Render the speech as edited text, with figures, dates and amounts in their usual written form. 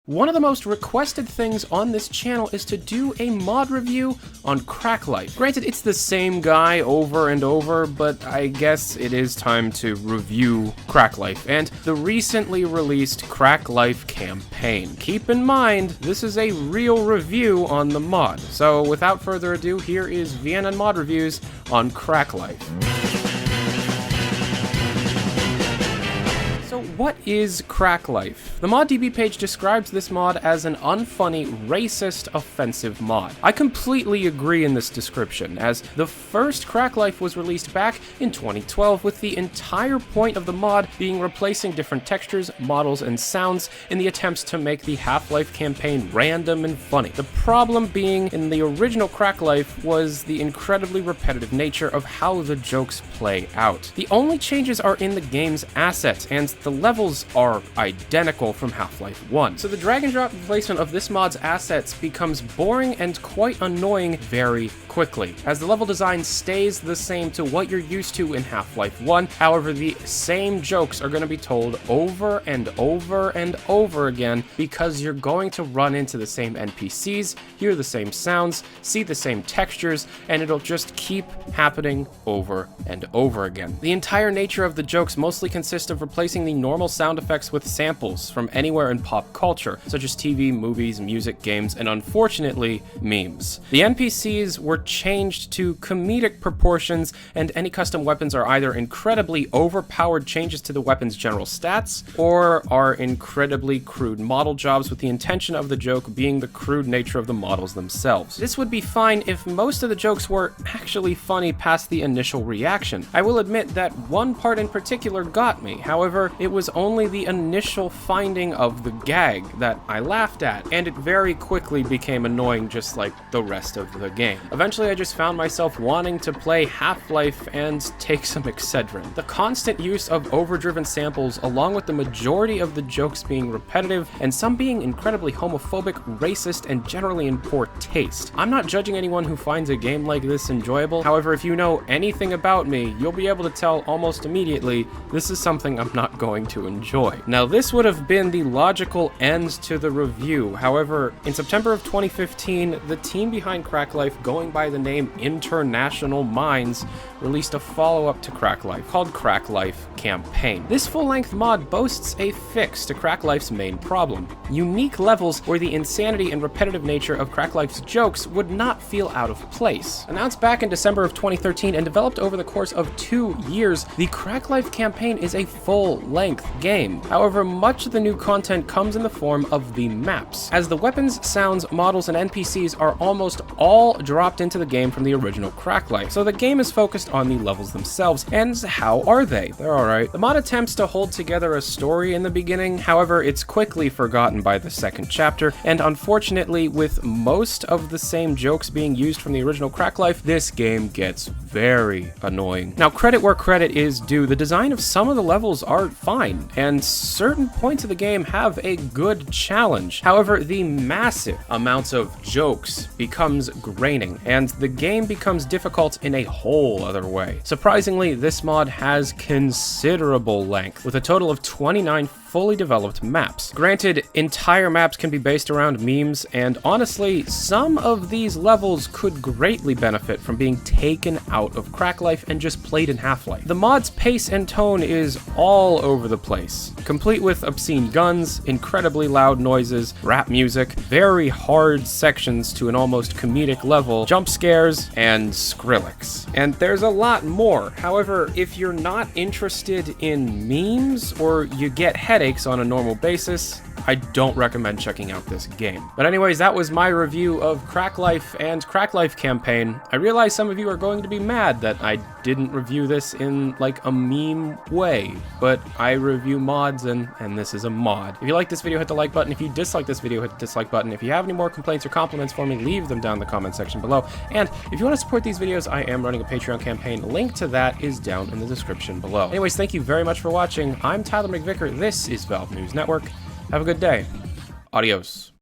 One of the most requested things on this channel is to do a mod review on Crack Life. Granted, it's the same guy over and over, but I guess it is time to review Crack Life and the recently released Crack Life campaign. Keep in mind, this is a real review on the mod. So without further ado, here is VNN mod reviews on Crack Life. So what is Crack Life? The ModDB page describes this mod as an unfunny, racist, offensive mod. I completely agree in this description, as the first Crack Life was released back in 2012 with the entire point of the mod being replacing different textures, models, and sounds in the attempts to make the Half-Life campaign random and funny. The problem being, in the original Crack Life, was the incredibly repetitive nature of how the jokes play out. The only changes are in the game's assets, and the levels are identical from Half-Life 1. So the drag and drop replacement of this mod's assets becomes boring and quite annoying very quickly, as the level design stays the same to what you're used to in Half-Life 1. However, the same jokes are going to be told over and over and over again because you're going to run into the same NPCs, hear the same sounds, see the same textures, and it'll just keep happening over and over again. The entire nature of the jokes mostly consist of replacing the normal sound effects with samples from anywhere in pop culture, such as TV, movies, music, games, and unfortunately, memes. The NPCs were changed to comedic proportions, and any custom weapons are either incredibly overpowered changes to the weapon's general stats, or are incredibly crude model jobs with the intention of the joke being the crude nature of the models themselves. This would be fine if most of the jokes were actually funny past the initial reaction. I will admit that one part in particular got me, however, it was only the initial finding of the gag that I laughed at, and it very quickly became annoying just like the rest of the game. Eventually I just found myself wanting to play Half-Life and take some Excedrin. The constant use of overdriven samples, along with the majority of the jokes being repetitive, and some being incredibly homophobic, racist, and generally in poor taste. I'm not judging anyone who finds a game like this enjoyable, however, if you know anything about me, you'll be able to tell almost immediately this is something I'm not going to enjoy. Now, this would have been the logical end to the review. However, in September of 2015, the team behind Crack Life, going by the name International Minds, released a follow-up to Crack Life called Crack Life Campaign. This full-length mod boasts a fix to Crack Life's main problem: unique levels where the insanity and repetitive nature of Crack Life's jokes would not feel out of place. Announced back in December of 2013 and developed over the course of 2 years, the Crack Life campaign is a full-length game. However, much of the new content comes in the form of the maps, as the weapons, sounds, models, and NPCs are almost all dropped into the game from the original Crack Life. So the game is focused on the levels themselves, and how are they? They're alright. The mod attempts to hold together a story in the beginning, however, it's quickly forgotten by the second chapter, and unfortunately, with most of the same jokes being used from the original Crack Life, this game gets very annoying. Now, credit where credit is due, the design of some of the levels are fine, and certain points of the game have a good challenge. However, the massive amounts of jokes becomes graining, and the game becomes difficult in a whole other way. Surprisingly, this mod has considerable length, with a total of 29 fully developed maps. Granted, entire maps can be based around memes, and honestly, some of these levels could greatly benefit from being taken out of Crack Life and just played in Half-Life. The mod's pace and tone is all over the place, complete with obscene guns, incredibly loud noises, rap music, very hard sections to an almost comedic level, jump scares, and Skrillex. And there's a lot more. However, if you're not interested in memes, or you get headaches on a normal basis, I don't recommend checking out this game. But anyways, that was my review of Crack Life and Crack Life Campaign. I realize some of you are going to be mad that I didn't review this in like a meme way, but I review mods and this is a mod. If you like this video, hit the like button. If you dislike this video, hit the dislike button. If you have any more complaints or compliments for me, leave them down in the comment section below. And if you want to support these videos, I am running a Patreon campaign. Link to that is down in the description below. Anyways, thank you very much for watching. I'm Tyler McVicker. This is Valve News Network. Have a good day. Adios.